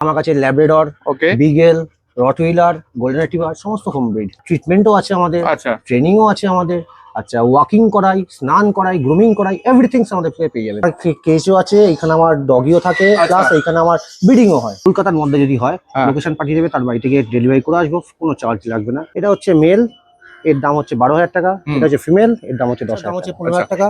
আমার কাছে Labrador, বিগেল, Rottweiler, golden retriever সমস্ত হোম ব্রিড। ট্রিটমেন্টও আছে আমাদের, ট্রেনিংও আছে আমাদের। আচ্ছা, ওয়াকিং করাই, স্নান করাই, গ্রুমিং করাই, এভরিথিংস আমাদের পেয়ে যাবেন। কেজও আছে, এখানে আমার ডগিও থাকে, প্লাস এখানে আমার ব্রিডিংও হয়। কলকাতার মধ্যে যদি হয় লোকেশন পাঠিয়ে দেবে, তার বাড়ি থেকে ডেলিভারি করে আসবো, কোনো চার্জ লাগবে না। এটা হচ্ছে মেল, এর দাম হচ্ছে 12,000 টাকা। এটা হচ্ছে ফিমেল, এর দাম হচ্ছে 15,000 টাকা।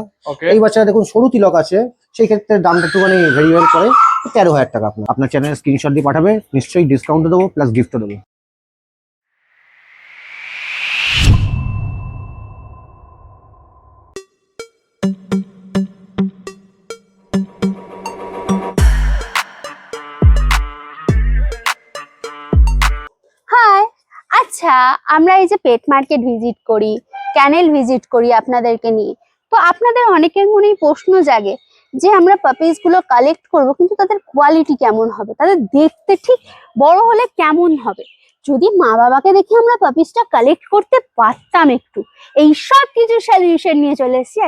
এই বাচ্চাটা দেখুন সরু তিলক আছে, সেই ক্ষেত্রে দামটা একটুখানি ভেরিয়েবল করে 13,000 টাকা। আপনার চ্যানেল স্ক্রিনশট দিয়ে পাঠাবে, নিশ্চয়ই ডিসকাউন্টও দেবো, প্লাস গিফটও দেবো। হাই, আচ্ছা আমরা এই যে পেট মার্কেট ভিজিট করি, ক্যানেল ভিজিট করি আপনাদেরকে নিয়ে, তো আপনাদের অনেকের মনেই প্রশ্ন জাগে যে আমরা পাপিস গুলো কালেক্ট করব, কিন্তু তাদের কোয়ালিটি কেমন হবে, তাদের দেখতে ঠিক বড় হলে কেমন হবে। যদি মা বাবাকে দেখে আমরা পাপিসটা কালেক্ট করতে পারতাম একটু, এই সব কিছু সলিউশন নিয়ে চলে এসেছি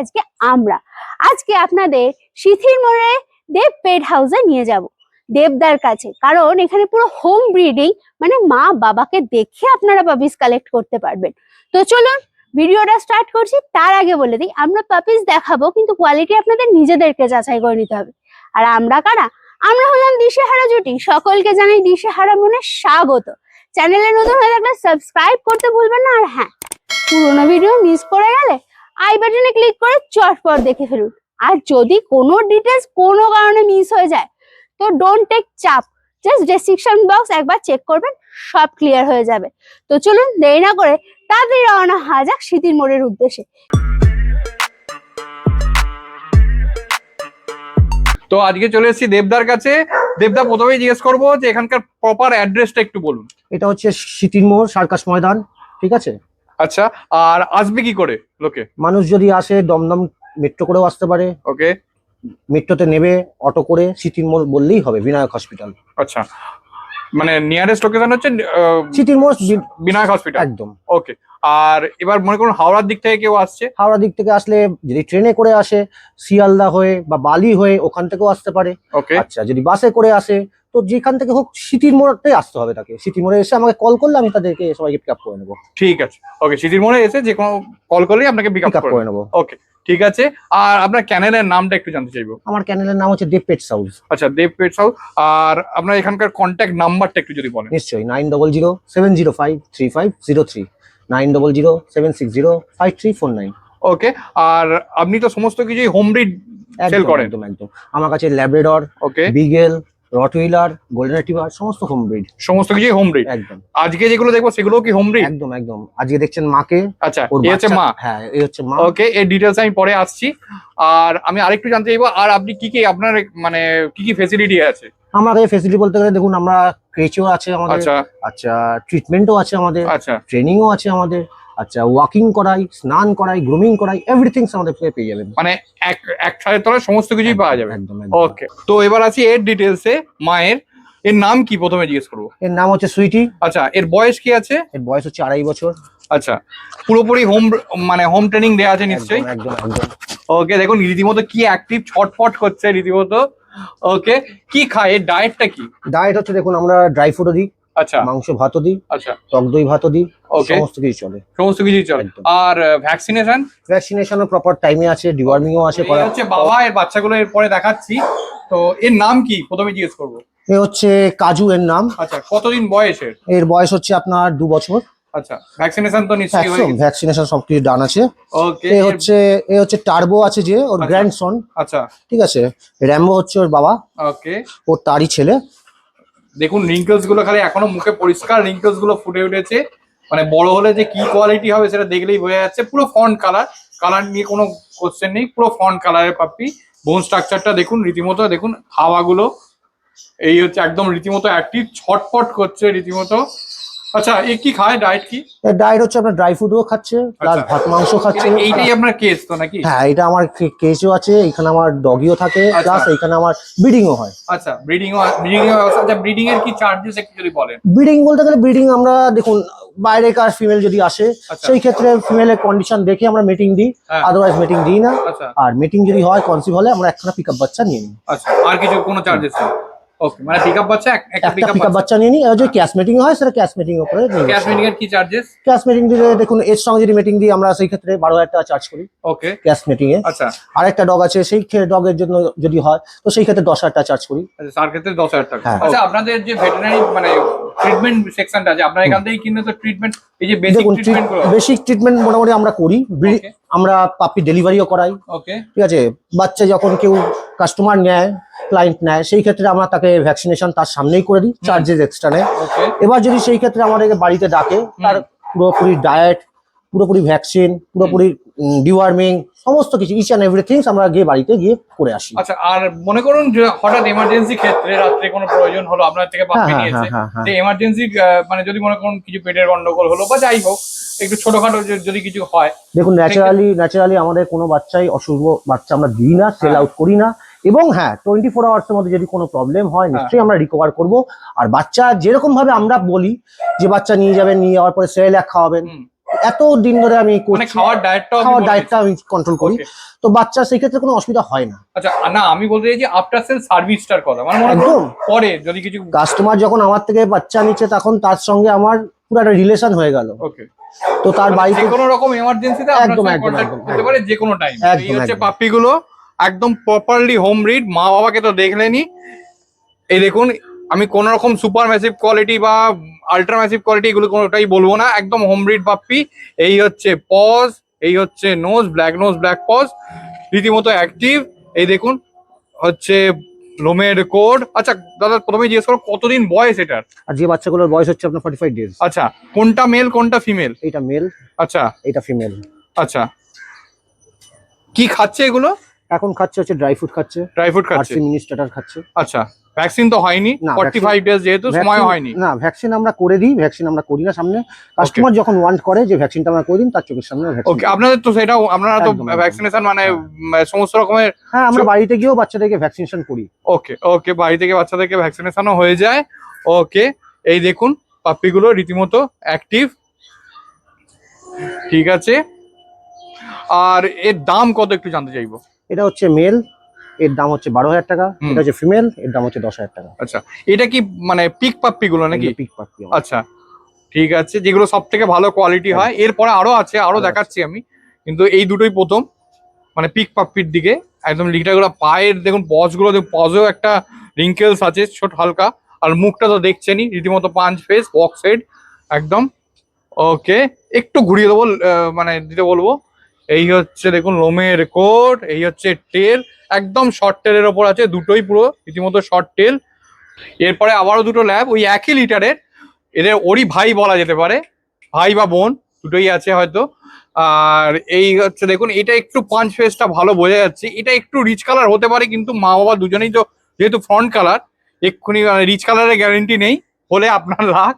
আজকে আপনাদের সিথির মোড়ে দেব পেট হাউসে নিয়ে যাব, দেবদার কাছে। কারণ এখানে পুরো হোম ব্রিডিং, মানে মা বাবাকে দেখে আপনারা পাপিস কালেক্ট করতে পারবেন। তো চলুন ভিডিওটা স্টার্ট করছি। তার আগে বলে দিই, আমরা পাপিস দেখাবো, কিন্তু কোয়ালিটি আপনাদের নিজেদেরকে যাচাই করে নিতে হবে। আর আমরা কারা? আমরা হলাম দিশেহারা জুটি। সকলকে জানাই দিশেহারা মনে স্বাগত। চ্যানেলে নতুন হয়ে থাকলে সাবস্ক্রাইব করতে ভুলবেন না। আর হ্যাঁ, পুরোনো ভিডিও মিস করে গেলে আই বাটনে ক্লিক করে চটপট দেখে ফেলুন। আর যদি কোনো ডিটেলস কোনো কারণে মিস হয়ে যায়, তো ডোন্ট টেক চাপ, জাস্ট ডেসক্রিপশন বক্স একবার চেক করবেন, সব ক্লিয়ার হয়ে যাবে। তো চলুন দেরি না করে তাড়াতাড়ি রওনা হওয়া যাক সিথির মোড়ের উদ্দেশ্যে। তো আজকে চলে এসেছি দেবদার কাছে। দেবদা, প্রথমেই জিজ্ঞেস করবো যে এখানকার প্রপার অ্যাড্রেসটা একটু বলুন। এটা হচ্ছে সিথির মোড়, সার্কাস ময়দান, ঠিক আছে? আচ্ছা, আর আসবে কি করে লোকে? মানুষ যদি আসে দমদম মেট্রো করেও আসতে পারে। ওকে, মেট্রোতে নেবে, অটো করে সিথির মোড় বললেই হবে, বিনায়ক হসপিটাল। আচ্ছা, মানে নিয়ারেস্ট লোকেশন হচ্ছে সিথির মোড়, বিনায়ক হসপিটাল, একদম। ওকে। আর এবার মনে করুন হাওড়ার দিক থেকে কেউ আসছে, হাওড়া দিক থেকে আসলে যদি ট্রেনে করে আসে, শিয়ালদা হয়ে বা বালি হয়ে ওখান থেকেও আসতে পারে। ওকে, আচ্ছা, যদি বাসে করে আসে তো যেখান থেকে হোক সিথির মোড়ে আসতে হবে তাকে। সিথির মোড়ে এসে আমাকে কল করলে আমি তাদেরকে সবাইকে পিক আপ করে নেবো। ঠিক আছে, ওকে। সিথির মোড়ে এসে যে কোনো কল করলেই আপনাকে পিক আপ করে নেবো। ওকে, ঠিক আছে। আর আপনার চ্যানেলের নামটা একটু জানতে চাইবো। আমার চ্যানেলের নাম হচ্ছে দেব পেটস হাউস। আচ্ছা, দেব পেটস হাউস। আর আপনার এখানকার কন্ট্যাক্ট নাম্বারটা একটু যদি বলেন। নিশ্চয়ই, 9007053503, 9007605349। ওকে, আর আপনি তো সমস্ত কিছুই হোম ব্রিড সেল করেন? একদম একদম। আমার কাছে ল্যাব্রাডর, ওকে, বিগেল, রটউইলার, গোল্ডেন রিট্রিভার সমস্ত হোম ব্রিড। সমস্ত কিছুই হোম ব্রিড একদম। আজকে যেগুলো দেখবো সেগুলো কি হোম ব্রিড? একদম একদম। আজকে দেখছেন মাকে। আচ্ছা, এই হচ্ছে মা। হ্যাঁ, এই হচ্ছে মা। ওকে, এর ডিটেলস আমি পরে আসছি। আর আমি আরেকটু জানতে চাইবো, আর আপনি কি কি আপনার মানে কি কি ফ্যাসিলিটি আছে? আমার কাছে ফ্যাসিলিটি বলতে গেলে দেখুন, আমরা ক্রেচও আছে আমাদের। আচ্ছা আচ্ছা, ট্রিটমেন্টও আছে আমাদের। আচ্ছা, ট্রেনিংও আছে আমাদের। আচ্ছা, ওয়াকিং করাই, স্নান করাই, গ্রুমিং করাই, এভরিথিংস আমাদের পেয়ে যাবেন। মানে এক ছাদের তলায় সমস্ত কিছুই পাওয়া যাবে। একদম। ওকে, তো এবার আসি এর ডিটেলসে। মায়ের এর নাম কি প্রথমে জিজ্ঞেস করবো? এর নাম হচ্ছে সুইটি। আচ্ছা, এর বয়স কি আছে? এর বয়স হচ্ছে 2.5 বছর। আচ্ছা, পুরোপুরি হোম মানে হোম ট্রেনিং দেওয়া আছে নিশ্চয়ই? একদম। ওকে, দেখুন রীতিমতো কি অ্যাক্টিভ, ছটফট করছে রীতিমতো। ওকে, কি খায়, এর ডায়েটটা কি? ডায়েট হচ্ছে দেখুন, আমরা ড্রাই ফ্রুটও দিই, আচ্ছা, মাংস ভাতও দিই, আচ্ছা, টক দই ভাতও দিই, ওকে, সমস্ত কিছু চলে। সমস্ত কিছুই চলে। একদম। আর ভ্যাকসিনেশন? ভ্যাকসিনেশনও প্রপার টাইমে আছে, ডিওয়ার্মিংও আছে করা। হচ্ছে বাবা, এর বাচ্চাগুলো এরপরে দেখাচ্ছি। তো এর নাম কি প্রথমে জিজ্ঞেস করবো? এ হচ্ছে কাজু এর নাম। আচ্ছা, কতদিন বয়সের? এর বয়স হচ্ছে আপনার 2 বছর। আচ্ছা, ভ্যাকসিনেশন তো নিশ্চয়ই হয়ে গেছে? ভ্যাকসিনেশন সবকিছু ডান আছে। ওকে, এ হচ্ছে টার্বো আছে, যে ওর গ্র্যান্ডসন। আচ্ছা, ঠিক আছে। র্যাম্বো হচ্ছে ওর বাবা, ওকে। ওর তারই ছেলে। দেখুন রিঙ্কলস গুলো খালি এখনো মুখে পরিষ্কার রিঙ্কলস গুলো ফুটে উঠেছে। মানে বড় হলে যে কি কোয়ালিটি হবে সেটা দেখলেই বোঝা যাচ্ছে। পুরো ফন্ট কালার নিয়ে কোনো কোশ্চেন নেই, পুরো ফন্ট কালারের পাপ্পি। বোন স্ট্রাকচারটা দেখুন রীতিমতো, দেখুন হাওয়াগুলো এই হচ্ছে একদম রীতিমতো অ্যাক্টিভ, ছটফট করছে রীতিমতো। আচ্ছা, এ কি খায়, ডায়েট কি? এর ডায়েট হচ্ছে আপনার ড্রাই ফ্রুটও খাচ্ছে, প্লাস ভাত মাংস খাচ্ছে। এইটাই আপনার কেস তো নাকি? হ্যাঁ, এটা আমার কেজও আছে, এখানে আমার ডগিও থাকে, প্লাস এখানে আমার ব্রিডিংও হয়। আচ্ছা, ব্রিডিং আচ্ছা, ব্রিডিং এর কি চার্জেস একটু যদি বলেন? ব্রিডিং বলতে গেলে ব্রিডিং আমরা দেখুন বাইরেকার ফিমেল যদি আসে, সেই ক্ষেত্রে ফিমেলের কন্ডিশন দেখে আমরা মিটিং দিই, আদারওয়াইজ মিটিং দিই না। আর মিটিং যদি হয় কনসিভ হলে আমরা একখানা পিকআপ বাচ্চা নিয়ে নিই। আচ্ছা, আর কিছু কোনো চার্জেস নেই? ওকে, মানে পিকআপ বাচ্চা একটা পিকআপ বাচ্চা নিয়ে নিই, আর যে ক্যাশ মিটিং হয় সেটা ক্যাশ মিটিং এর উপরে নিয়ে ক্যাশ মিটিং এর কি চার্জেস? ক্যাশ মিটিং দিলে দেখুন এর সঙ্গে যদি মিটিং দিই আমরা সেই ক্ষেত্রে 12,000 টাকা চার্জ করি ওকে ক্যাশ মিটিং এ। আচ্ছা, আরেকটা ডগ আছে, সেই ডগের জন্য যদি হয় তো সেই ক্ষেত্রে 10,000 টাকা চার্জ করি। আচ্ছা, তার ক্ষেত্রে 10,000 টাকা। হ্যাঁ। আচ্ছা, আপনাদের যে ভেটেরিনারি মানে ট্রিটমেন্ট সেকশনটা আছে, আপনারা এখান থেকেই কিনলে তো ট্রিটমেন্ট, এই যে বেসিক দেখুন ট্রিটমেন্ট গুলো। বেসিক ট্রিটমেন্ট মোটামুটি আমরা করি, Okay. আমরা পাপি ডেলিভারিও করাই। ওকে ঠিক আছে, বাচ্চা যখন কেউ কাস্টমার নেয়, ক্লায়েন্ট নেয়, সেই ক্ষেত্রে আমরা তাকে ভ্যাকসিনেশন তার সামনেই করে দিই, চার্জেস এক্সট্রা নেয়। ওকে এবার যদি সেই ক্ষেত্রে আমাদেরকে বাড়িতে ডাকে, তার পুরোপুরি ডায়েট, পুরোপুরি ভ্যাকসিন, পুরোপুরি ডিওয়ার্মিং, সমস্ত কিছু ইচ অ্যান্ড এভরিথিং আমরা গিয়ে বাড়িতে গিয়ে করে আসি। আচ্ছা, আর মনে করুন যে হঠাৎ এমার্জেন্সি ক্ষেত্রে রাত্রে কোনো প্রয়োজন হলো, আপনার থেকে পাপি নিয়েছে, হ্যাঁ। যে এমার্জেন্সি মানে যদি মনে করুন কিছু পেটের গন্ডগোল হলো বা যাই হোক একটু ছোটখাটো যদি কিছু হয়, দেখুন ন্যাচারালি আমাদের কোনো বাচ্চাই অশুভ বাচ্চা আমরা দিই না, সেল আউট করি না। এবং হ্যাঁ 24 আওয়ার্সের মধ্যে যদি কোনো প্রবলেম হয় নিশ্চয়ই আমরা রিকভার করব। আর বাচ্চা যেরকম ভাবে আমরা বলি যে বাচ্চা নিয়ে যাবেন, নিয়ে যাওয়ার পরে সেরেল্যাক খাওয়াবেন, এত দিন ধরে আমি মানে খাওয়ার ডায়েটটা আমি কন্ট্রোল করি, তো বাচ্চা সেই ক্ষেত্রে কোনো অসুবিধা হয় না। আচ্ছা, না আমি বলতে চাই যে আফটার সেল সার্ভিসটার কথা, মানে মনে একদম করুন পরে যদি কিছু কাস্টমার যখন আমার থেকে বাচ্চা নিচ্ছে তখন তার সঙ্গে আমার পুরো একটা রিলেশন হয়ে গেল। ওকে, তো তার বাড়িতে কোনো রকম এমার্জেন্সিতে একদম করতে পারে যে কোনো টাইম। এই হচ্ছে পাপ্পিগুলো একদম প্রপারলি হোম ব্রিড, মা বাবাকে তো দেখলেনই। এই দেখুন, আমি কোন রকম সুপার ম্যাসিভ কোয়ালিটি বা আল্ট্রা ম্যাসিভ কোয়ালিটি এগুলো কোনোটাই বলবো না, একদম হোম ব্রিড পাপ্পি। এই হচ্ছে পজ, এই হচ্ছে নোজ, ব্ল্যাক পজ, রীতিমতো অ্যাক্টিভ। এই দেখুন হচ্ছে লোমের কোড। আচ্ছা দাদা, প্রথমে জিজ্ঞেস করো কতদিন বয়স এটার? আর যে বাচ্চাগুলোর বয়স হচ্ছে আপনার 45 ডেজ। আচ্ছা, কোনটা মেল কোনটা ফিমেল? এটা মেল, আচ্ছা এটা ফিমেল। আচ্ছা, কি খাচ্ছে এগুলো? এখন খাচ্ছে হচ্ছে ড্রাই ফ্রুট খাচ্ছে, খাচ্ছে, মিনি স্টার্টার খাচ্ছে। আচ্ছা, ভ্যাকসিন তো হয়নি, না, 45 ডেজ যেহেতু সময় হয়নি। না, ভ্যাকসিন আমরা করে দিই, ভ্যাকসিন আমরা করি না সামনে। কাস্টমার যখন ওয়ান্ট করে যে ভ্যাকসিনটা আমরা করে দিন, তার চোখের সামনে ভ্যাকসিন। ওকে, আপনাদের তো সেটা, আপনারা তো ভ্যাকসিনেশন মানে সমস্ত রকমের। হ্যাঁ, আমরা বাড়িতে গিয়েও বাচ্চাদেরকে ভ্যাকসিনেশন করি। ওকে, বাড়ি থেকে বাচ্চাদেরকে ভ্যাকসিনেশনও হয়ে যায়। ওকে, এই দেখুন পাপ্পিগুলো রীতিমতো অ্যাক্টিভ। ঠিক আছে, আর এর দাম কত একটু জানতে চাইবো। এটা হচ্ছে মেল, এর দাম হচ্ছে 12,000 টাকা। এটা হচ্ছে ফিমেল, এর দাম হচ্ছে 10,000 টাকা। আচ্ছা, এটা কি মানে পিক পাপ্পিগুলো নাকি? পিক পাপ্পি। আচ্ছা, ঠিক আছে, যেগুলো সব থেকে ভালো কোয়ালিটি হয়। এরপরে আরো আছে, আরো দেখাচ্ছি আমি, কিন্তু এই দুটোই প্রথম, মানে পিক পাপ্পির দিকে একদম লিটারগুলো। পায়ের দেখুন পজগুলো, পজেও একটা রিঙ্কেলস আছে ছোট হালকা, আর মুখটা তো দেখছেনই, রীতিমতো পাঞ্চ ফেস, বক্স হেড একদম। ওকে, একটু ঘুরিয়ে দেবো, মানে দিতে বলবো। এই হচ্ছে দেখুন লোমের কোট, এই হচ্ছে টেল, একদম শর্ট টেলের ওপর আছে, দুটোই পুরো রীতিমতো শর্ট টেল। এরপরে আবারও দুটো ল্যাব, ওই একই লিটারের, এদের ওরই ভাই বলা যেতে পারে, ভাই বা বোন দুটোই আছে হয়তো। আর এই হচ্ছে দেখুন, এটা একটু পাঞ্চ ফেসটা ভালো বোঝা যাচ্ছে, এটা একটু রিচ কালার হতে পারে, কিন্তু মা বাবা দুজনেই তো যেহেতু ফ্রন্ট কালার, এক্ষুনি রিচ কালারের গ্যারেন্টি নেই, হলে আপনার লাখ।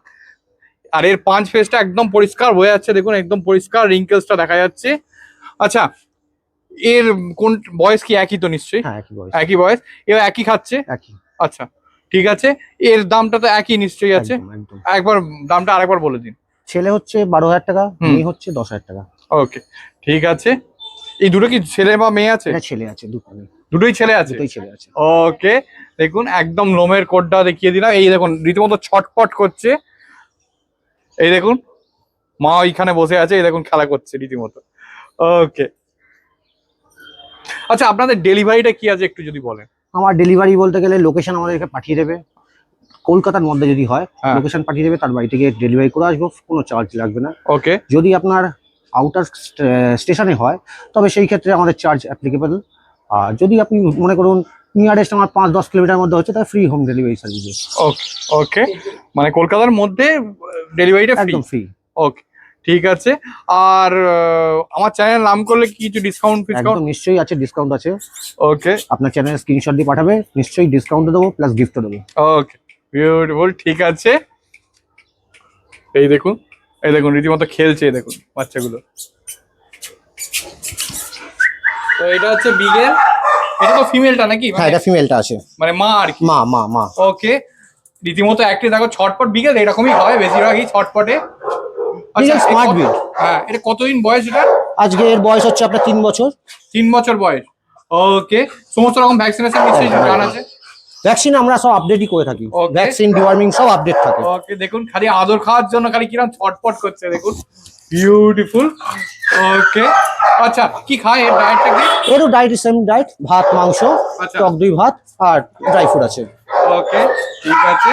আর এর পাঞ্চ ফেসটা একদম পরিষ্কার বোঝা যাচ্ছে, দেখুন একদম পরিষ্কার, রিঙ্কেলসটা দেখা যাচ্ছে। আচ্ছা, এর কোন বয়স কি একই তো নিশ্চয়ই? হ্যাঁ, একই বয়স, এও একই খাচ্ছে। আচ্ছা, ঠিক আছে, এর দামটা তো একই নিশ্চয়ই আছে। একবার দামটা আরেকবার বলে দিন। ছেলে হচ্ছে 12,000 টাকা, মেয়ে হচ্ছে 10,000 টাকা। ওকে, ঠিক আছে। এই দুটো কি ছেলে বা মেয়ে আছে? ছেলে আছে, দুটোই ছেলে আছে। ওকে, দেখুন একদম লোমের কোডটা দেখিয়ে দিলাম। এই দেখুন রীতিমতো ছটপট করছে, এই দেখুন মা ওইখানে বসে আছে, এই দেখুন খেলা করছে রীতিমতো। ওকে, আচ্ছা, আপনাদের ডেলিভারিটা কি আছে একটু যদি বলেন। আমার ডেলিভারি বলতে গেলে লোকেশন আমাদেরকে পাঠিয়ে দেবে, কলকাতার মধ্যে যদি হয় লোকেশন পাঠিয়ে দেবে, তার বাড়ি থেকে ডেলিভারি করে আসবো, কোনো চার্জ লাগবে না। ওকে, যদি আপনার আউটার স্টেশনে হয় তবে সেই ক্ষেত্রে আমাদের চার্জ অ্যাপ্লিকেবল। আর যদি আপনি মনে করুন নিয়ারেস্ট আমার 5-10 কিলোমিটার মধ্যে হচ্ছে, তাহলে ফ্রি হোম ডেলিভারি সার্ভিস। ওকে, মানে কলকাতার মধ্যে ডেলিভারিটা একদম ফ্রি। ওকে, ঠিক আছে। আর আমার চ্যানেল নাম করলে কি কিছু ডিসকাউন্ট? নিশ্চয়ই আছে, ডিসকাউন্ট আছে। ওকে, আপনার চ্যানেলের স্ক্রিনশট দিয়ে পাঠাবে, নিশ্চয়ই ডিসকাউন্ট দেবো, প্লাস গিফটও দেবো। ওকে, বিউটিফুল, ঠিক আছে। এই দেখুন রীতিমতো খেলছে, দেখুন বাচ্চাগুলো। তো এটা হচ্ছে বিগের, এটা তো ফিমেলটা নাকি? হ্যাঁ, এটা ফিমেলটা আছে, মানে মা আর কি। মা। ওকে, রীতিমতো একটা দেখো ছটপট, বিগেল এরকমই হয় বেশিরভাগই ছটপটে। আচ্ছা, স্মার্ট বিগ। হ্যাঁ, এটা কতদিন বয়স এটা? আজকে এর বয়স হচ্ছে আপনার 3 বছর। 3 বছর বয়স। ওকে, সমস্ত রকম ভ্যাকসিনেশন নিশ্চয়ই জানা আছে। ভ্যাকসিন আমরা সব আপডেটই করে থাকি, Okay. ভ্যাকসিন ডিওয়ার্মিং সব আপডেট থাকে। ওকে, দেখুন খালি আদর খাওয়ার জন্য খালি কিরকম ছটপট করছে দেখুন, বিউটিফুল। ওকে, আচ্ছা কি খায় এর ডায়েটটা কি? এরও ডায়েট সেম ডায়েট, ভাত মাংস, আচ্ছা। টক দই ভাত আর ড্রাই ফ্রুট আছে। ওকে, ঠিক আছে।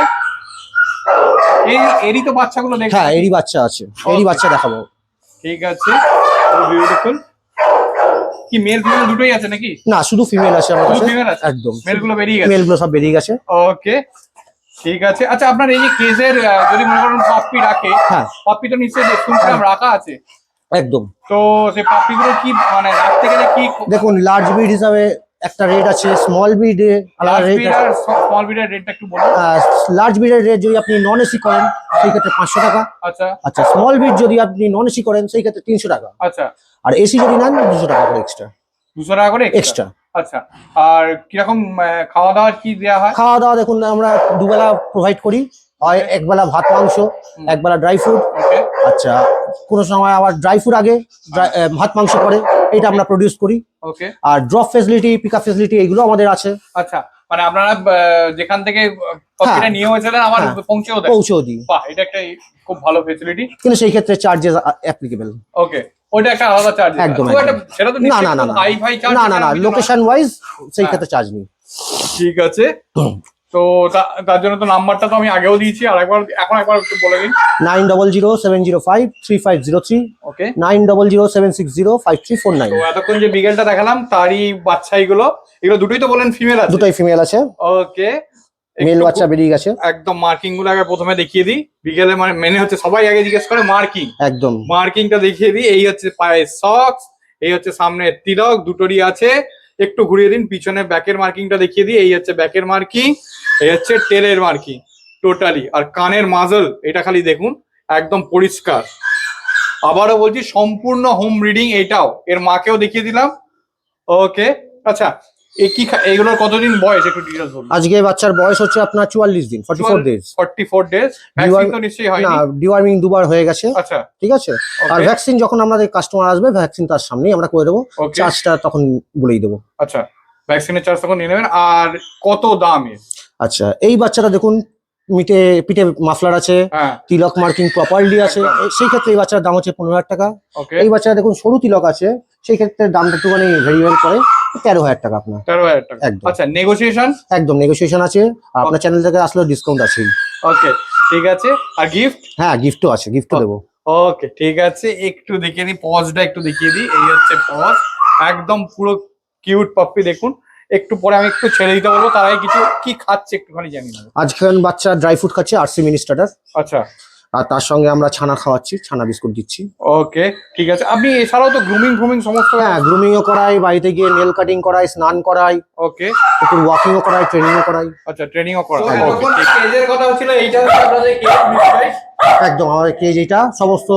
এরই তো বাচ্চাগুলো দেখো। হ্যাঁ এরই বাচ্চা আছে, এরই বাচ্চা দেখাবো। ঠিক আছে, বিউটিফুল। কি মেল ফিমেল দুটোই আছে নাকি? না শুধু ফিমেল আছে আমার শুধু কাছে, female আছে? একদম মেলগুলো বেরিয়ে গেছে? মেলগুলো সব বেরিয়ে গেছে। ওকে, ঠিক আছে। আচ্ছা আপনার এই যে কেজের যদি মনে করেন পাপ্পি রাখে, হ্যাঁ পাপ্পি তো নিশ্চয়ই শুনছিলাম রাখা আছে, একদম। তো সেই পাপ্পিগুলো কি মানে রাখতে গেলে কি? দেখুন লার্জ ব্রিড হিসাবে একটা রেট আছে, স্মল ব্রিডে আলাদা লার্জ রেট ব্রিড আর স্মল ব্রিডের রেটটা একটু বলুন। লার্জ ব্রিডের রেট যদি আপনি নন এসি করেন সেই ক্ষেত্রে 500 টাকা। আচ্ছা আচ্ছা স্মল ব্রিড যদি আপনি নন এসি করেন সেই ক্ষেত্রে 300 টাকা। আচ্ছা, আর এসি যদি নেন 200 টাকা করে এক্সট্রা। 200 টাকা করে এক্সট্রা। আচ্ছা, আর কিরকম খাওয়া দাওয়ার কি দেওয়া হয়? খাওয়া দাওয়া দেখুন আমরা দুবেলা প্রোভাইড করি, হয় একবেলা ভাত মাংস, একবেলা ড্রাই ফ্রুট। ওকে, আচ্ছা কোনো সময় আবার ড্রাই ফ্রুট আগে, ভাত মাংস পরে, এটা আমরা প্রডিউস করি। ওকে, আর drop facility, pick up facility এগুলো আমাদের আছে। আচ্ছা মানে আপনারা যেখান থেকে কপিটা নিয়ে হয়েছিলেন আমার পৌঁছেও দেন? পৌঁছেও দিই। বাহ, এটা একটা খুব ভালো ফেসিলিটি। কিন্তু সেই ক্ষেত্রে চার্জেস অ্যাপ্লিকেবল। ওকে, ওটা একটা আলাদা চার্জ। একদম, সেটা তো না না না না হাই ফাই চার্জ। না লোকেশন ওয়াইজ সেই ক্ষেত্রে চার্জ নেই। ঠিক আছে, তো তার জন্য তো নাম্বারটা তো আমি আগেও দিয়েছি, আর একবার এখন একবার একটু বলে দিন। 9007053503, ওকে, 9007605349। তো এতক্ষণ যে বিগেলটা দেখালাম তারই বাচ্চা এগুলো দুটোই তো বলেন ফিমেল আছে? দুটোই ফিমেল আছে, ওকে। মেল বাচ্চা বেরিয়ে গেছে। একদম মার্কিং গুলো আগে প্রথমে দেখিয়ে দিই। বিকেলে মানে মেনে হচ্ছে সবাই আগে জিজ্ঞেস করে মার্কিং, একদম মার্কিংটা দেখিয়ে দিই। এই হচ্ছে পায়ের সক্স, এই হচ্ছে সামনে তিলক, দুটোরই আছে। একটু ঘুরিয়ে দিন, পিছনে ব্যাকের মার্কিংটা দেখিয়ে দিই। এই হচ্ছে ব্যাকের মার্কিং, এই হচ্ছে টেলের মার্কিং টোটালি। আর কানের মাজল এটা খালি দেখুন, একদম পরিষ্কার। আবারও বলছি সম্পূর্ণ হোম ব্রিডিং এটাও। এর মাকেও দেখিয়ে দিলাম। ওকে, আচ্ছা এইগুলোর কতদিন বয়স একটু ডিটেইলস বলুন। আজকে বাচ্চার বয়স হচ্ছে আপনার 44 দিন, 44 ডেজ। 44 ডেজ। ভ্যাকসিন তো নিশ্চয়ই হয়নি? না ডিওয়ার্মিং দুবার হয়ে গেছে। আচ্ছা, ঠিক আছে। আর ভ্যাকসিন যখন আমাদের কাস্টমার আসবে ভ্যাকসিন তার সামনেই আমরা করে দেবো, চার্জটা তখন বলেই দেবো। আচ্ছা, ভ্যাকসিনের চার্জ তখন নিয়ে নেবেন। আর কত দাম এর? আচ্ছা এই বাচ্চাটা দেখুন পিঠে মাফলার আছে, তিলক মার্কিং প্রপারলি আছে, সেই ক্ষেত্রে এই বাচ্চার দাম হচ্ছে 15,000 টাকা। এই বাচ্চাটা দেখুন সরু তিলক আছে, সেই ক্ষেত্রে দামটা একটুখানি ভেরিয়েবল করে 13,000 টাকা আপনার। 13,000 টাকা, একদম। আচ্ছা নেগোসিয়েশন? একদম নেগোসিয়েশন আছে, আর আপনার চ্যানেল থেকে আসলে ডিসকাউন্ট আছে। ওকে, ঠিক আছে। আর গিফট? হ্যাঁ গিফটও আছে, গিফটও দেবো। ওকে, ঠিক আছে। একটু দেখিয়ে দিই, পজটা একটু দেখিয়ে দিই। এই হচ্ছে পজ, একদম পুরো কিউট পাপ্পি দেখুন। একটু পরে আমি একটু ছেড়ে দিতে বলবো, তার আগে কিছু কি খাচ্ছে একটুখানি জানি না। আজকাল বাচ্চা ড্রাই ফ্রুট খাচ্ছে, আরসি মিনি স্টার্টার। আচ্ছা, আর তার সঙ্গে আমরা ছানা খাওয়াচ্ছি, ছানা বিস্কুট দিচ্ছি। ওকে, ঠিক আছে। আপনি এছাড়াও তো গ্রুমিং সমস্ত? হ্যাঁ গ্রুমিংও করাই, বাড়িতে গিয়ে নেল কাটিং করাই, স্নান করাই। ওকে, একটু ওয়াকিংও করাই, ট্রেনিংও করাই। আচ্ছা, ট্রেনিংও করা। কেজের কথা হচ্ছিল, এইটা হচ্ছে আপনাদের কেজ মিক্স। একদম আমাদের কেজ এইটা সমস্ত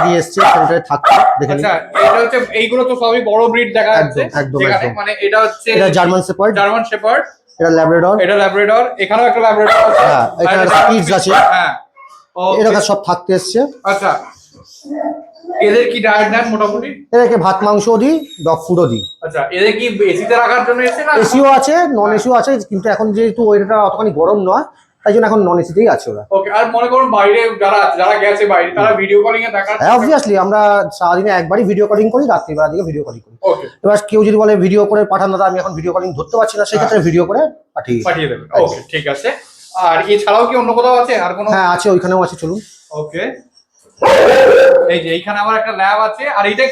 দিয়ে এসছে, সেটাই থাকছে দেখেন। আচ্ছা, এটা হচ্ছে এইগুলো তো সবই বড় ব্রিড দেখা যাচ্ছে। একদম যেখানে একদম। মানে এটা হচ্ছে এটা জার্মান শেপার্ড, এটা ল্যাব্রাডর, এটা ল্যাব্রাডর, এখানেও একটা ল্যাব্রাডর আছে। হ্যাঁ এখানে স্পিটস আছে। হ্যাঁ, এরকম সব থাকতে এসছে। আচ্ছা, এদের কি ডায়েট দেন মোটামুটি? এদেরকে ভাত মাংস দিই, ডগ ফুডও দিই। আচ্ছা, এদের কি এসিতে রাখার জন্য এসে না? এসিও আছে, নন এসিও আছে, কিন্তু এখন যেহেতু ওইটা অতখানি গরম নয় তাই জন্য এখন নন এসিতেই আছে ওরা। ওকে, আর মনে করুন বাইরে যারা গেছে বাইরে, তারা ভিডিও কলিং এ দেখার? হ্যাঁ অবভিয়াসলি আমরা সারাদিনে একবারই ভিডিও কলিং করি, রাত্রিবেলা দিকে ভিডিও কলিং করি। ওকে, এবার কেউ যদি বলে ভিডিও করে পাঠান দাদা আমি এখন ভিডিও কলিং ধরতে পারছি না, সেক্ষেত্রে ভিডিও করে পাঠিয়ে দেবেন। ওকে, ঠিক আছে। আর এছাড়াও কি অন্য কোথাও আছে আর কোনো? হ্যাঁ আছে, ওইখানেও আছে, চলুন। ওকে, এই যে এইখানে আবার একটা ল্যাব আছে। আর এইটা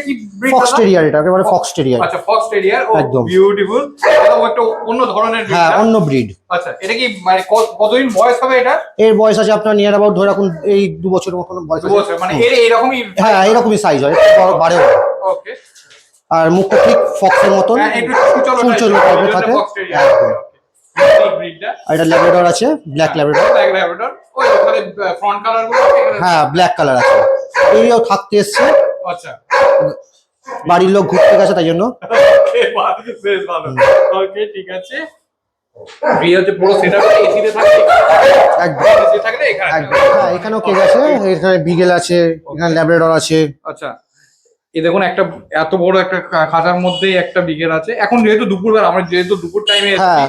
কি ব্রিড? ফক্স টেরিয়ার, এটা একেবারে ফক্স টেরিয়ার। আচ্ছা, ফক্স টেরিয়ার, একদম বিউটিফুল। এটা একটা অন্য ধরনের ব্রিড। হ্যাঁ অন্য ব্রিড। আচ্ছা, এটা কি মানে কতদিন বয়স হবে এটা? এর বয়স আছে আপনার নিয়ার অ্যাবাউট ধরে রাখুন এই 2 বছরের মতন বয়স। 2 বছর মানে এর এরকমই? হ্যাঁ এরকমই সাইজ হয়, বাড়েও। ওকে, আর মুখটা ঠিক ফক্সের মতন একটু চুলচুল টাইপের থাকে। আর এটা ল্যাব্রাডর আছে, ব্ল্যাক ল্যাব্রাডর। ওই মানে ফ্রন্ট কালার গুলো? হ্যাঁ ব্ল্যাক কালার আছে। এইও থাকতে এসছে। আচ্ছা, বাড়ির লোক ঘুরতে গেছে তাই জন্য। ওকে, বেশ ভালো। ওকে, ঠিক আছে। এই হচ্ছে পুরো সেটআপটা এসিতে থাকে? একদম এসি থাকলে এখানে একদম। হ্যাঁ এখানেও কেজ আছে, এখানে বিগেল আছে, এখানে ল্যাব্রাডর আছে। আচ্ছা, এই দেখুন একটা এত বড় একটা খাঁচার মধ্যেই একটা বিগেল আছে। এখন যেহেতু দুপুরবেলা, আমরা যেহেতু দুপুর টাইমে এসেছি,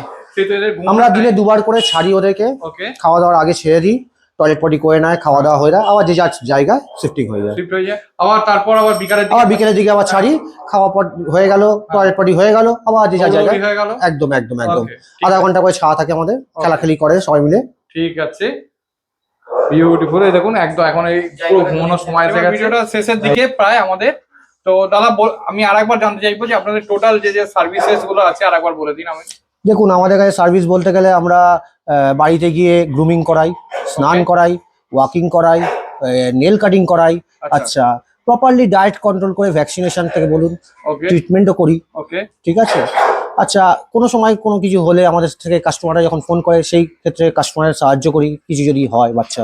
আমরা দিনে 2 বার করে ছাড়ি ওদেরকে, ওকে, খাওয়া দাওয়ার আগে ছেড়ে দিই, টয়লেট পটি করে নেয়, খাওয়া দাওয়া হয়ে যায়, আবার যে যার জায়গায় শিফটিং হয়ে যায়। আবার তারপর আবার বিকেলের দিকে আবার ছাড়ি, খাওয়া পট হয়ে গেল, টয়লেট পটি হয়ে গেল, আবার যে যার জায়গায়। একদম একদম একদম আধা ঘন্টা করে ছাড়া থাকে আমাদের, খেলাখেলি করে সবাই মিলে। ঠিক আছে, বিউটিফুল। এই দেখুন একদম এখন এই পুরো ঘুমানোর সময় এসে গেছে, ভিডিওটা শেষের দিকে প্রায় আমাদের। তো দাদা আমি আরেকবার জানতে চাইবো যে আপনাদের টোটাল যে সার্ভিসেস গুলো আছে আরেকবার বলে দিন আমি। দেখুন আমাদের কাছে সার্ভিস বলতে গেলে আমরা বাড়িতে গিয়ে গ্রুমিং করাই, স্নান করাই, ওয়াকিং করাই, নেল কাটিং করাই, আচ্ছা প্রপারলি ডায়েট কন্ট্রোল করে ভ্যাকসিনেশন থেকে বলুন, ট্রিটমেন্টও করি। ওকে, ঠিক আছে। আচ্ছা কোনো সময় কোনো কিছু হলে আমাদের থেকে কাস্টমাররা যখন ফোন করে সেই ক্ষেত্রে কাস্টমারের সাহায্য করি কিছু যদি হয় বাচ্চা।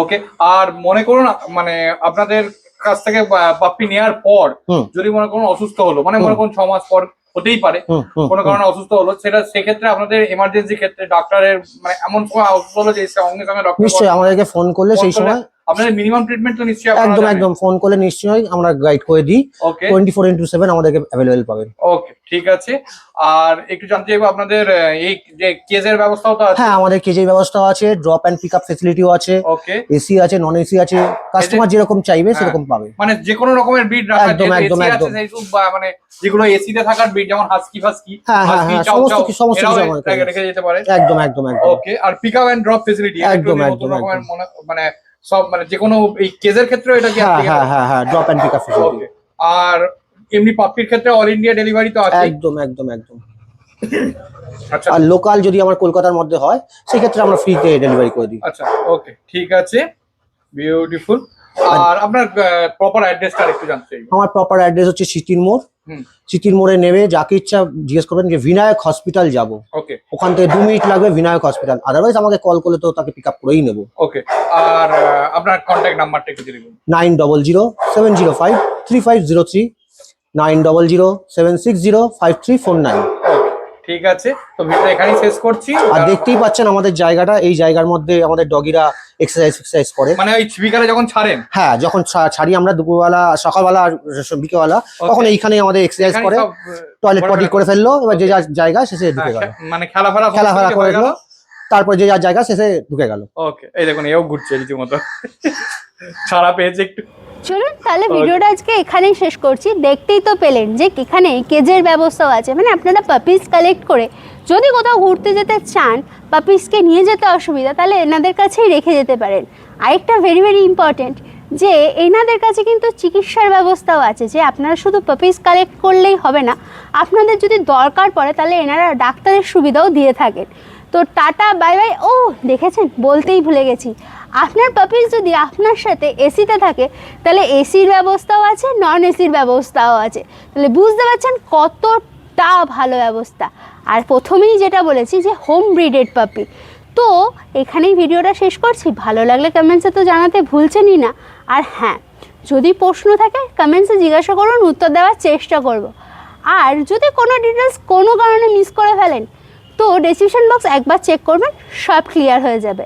ওকে, আর মনে করুন মানে আপনাদের কাছ থেকে পাপ্পি নেওয়ার পর যদি মনে করুন অসুস্থ হলো, মানে মনে করুন 6 মাস পর হতেই পারে কোনো কারণে অসুস্থ হলো, সেক্ষেত্রে আপনাদের এমার্জেন্সি ক্ষেত্রে ডাক্তারের মানে এমন সময় অসুস্থ হলো যে সঙ্গে সঙ্গে ডক্টর নিশ্চয়ই আমাদেরকে ফোন করলে সেই সময় আপনাদের মিনিমাম ট্রিটমেন্ট তো নিশ্চয়ই একদম একদম ফোন করলে নিশ্চয়ই আমরা গাইড করে দিই। 24/7 আমাদেরকে অ্যাভেলেবল পাবেন। ওকে, ঠিক আছে। আর একটু জানতে চাইবো আপনাদের এই যে কেজের ব্যবস্থাও তো আছে? হ্যাঁ আমাদের কেজের ব্যবস্থাও আছে, ড্রপ এন্ড পিক আপ ফ্যাসিলিটিও আছে। ওকে, এসি আছে, নন এসি আছে, কাস্টমার যেরকম চাইবে সেরকম পাবে। মানে যে কোনো রকমের ব্রিড রাখা আছে? একদম একদম একদম, মানে যেগুলো এসি তে থাকার ব্রিড যেমন হাস্কি ফাস্কি, সমস্ত কিছু আমাদের রেখে যেতে পারে। একদম একদম একদম। ওকে, আর pick up and drop facility একদম নতুন রকমের মানে সব মানে যে কোনো এই কেজের ক্ষেত্রে এটা কি? হ্যাঁ drop and pick up facility. আর এমনি পাপ্পির ক্ষেত্রে অল ইন্ডিয়া ডেলিভারি তো আছে? একদম একদম একদম। আচ্ছা, আর লোকাল যদি আমার কলকাতার মধ্যে হয় সেই ক্ষেত্রে আমরা ফ্রিতে ডেলিভারি করে দিই। আচ্ছা, ওকে, ঠিক আছে, বিউটিফুল। আর আপনার প্রপার অ্যাড্রেসটা একটু জানতে চাই। আমার প্রপার অ্যাড্রেস হচ্ছে সিটির মোড়। সিটির মোড়ে নেমে যাকে ইচ্ছা জিজ্ঞেস করবেন যে বিনায়ক হসপিটাল যাব, ওকে, ওখান থেকে 2 মিনিট লাগবে বিনায়ক হসপিটাল, আদারওয়াইজ আমাকে কল করলে তো তাকে পিক আপ করেই নেবো। ওকে, আর আপনার কন্ট্যাক্ট নাম্বারটা একটু দিয়ে দিন। 9007053503, 9007605349। ঠিক আছে, তো ভিডিওটা এখানেই শেষ করছি। আর দেখতেই পাচ্ছেন আমাদের জায়গাটা, এই জায়গার মধ্যে আমাদের ডগিরা এক্সারসাইজ করে। মানে ওই বিকালে যখন ছাড়েন? হ্যাঁ যখন ছাড়ি আমরা দুপুরবেলা, সকালবেলা আর বিকেলবেলা, তখন এইখানে আমাদের এক্সারসাইজ করে, টয়লেট পটি করে ফেললো, এবার যে যার জায়গা শেষে ঢুকে গেল, মানে খেলাফেলা করে গেল, তারপর যে যার জায়গা শেষে ঢুকে গেল। ওকে, এই দেখুন এও ঘুরছে রীতিমতো, ছাড়া পেয়েছে একটু। চলুন তাহলে ভিডিওটা আজকে এখানেই শেষ করছি। দেখতেই তো পেলেন যে এখানে কেজের ব্যবস্থাও আছে, মানে আপনারা পাপিস কালেক্ট করে যদি কোথাও ঘুরতে যেতে চান, পাপিসকে নিয়ে যেতে অসুবিধা, তাহলে এনাদের কাছেই রেখে যেতে পারেন। আরেকটা ভেরি ভেরি ইম্পর্টেন্ট যে এনাদের কাছে কিন্তু চিকিৎসার ব্যবস্থাও আছে, যে আপনারা শুধু পাপিস কালেক্ট করলেই হবে না, আপনাদের যদি দরকার পড়ে তাহলে এনারা ডাক্তারের সুবিধাও দিয়ে থাকেন। তো টাটা বাই বাই। ও দেখেছেন, বলতেই ভুলে গেছি, আপনার পাপিস যদি আপনার সাথে এসিতে থাকে তাহলে এসির ব্যবস্থাও আছে, নন এসির ব্যবস্থাও আছে, তাহলে বুঝতে পারছেন কতটা ভালো ব্যবস্থা। আর প্রথমেই যেটা বলেছি যে হোম ব্রিডেড পাপি। তো এখানেই ভিডিওটা শেষ করছি। ভালো লাগলে কমেন্টসে তো জানাতে ভুলছেনই না। আর হ্যাঁ, যদি প্রশ্ন থাকে কমেন্টসে জিজ্ঞাসা করুন, উত্তর দেওয়ার চেষ্টা করব। আর যদি কোনো ডিটেলস কোনো কারণে মিস করে ফেলেন তো ডেসক্রিপশন বক্স একবার চেক করবেন, সব ক্লিয়ার হয়ে যাবে।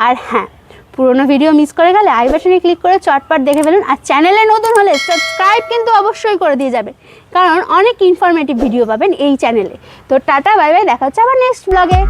আর হ্যাঁ, পুরোনো ভিডিও মিস করে গেলে আই বাটনে ক্লিক করে চটপট দেখে ফেলুন। আর চ্যানেলে নতুন হলে সাবস্ক্রাইব কিন্তু অবশ্যই করে দিয়ে যাবেন, কারণ অনেক ইনফরমেটিভ ভিডিও পাবেন এই চ্যানেলে। তো টাটা বাই বাই, দেখা হচ্ছে আবার নেক্সট ব্লগে।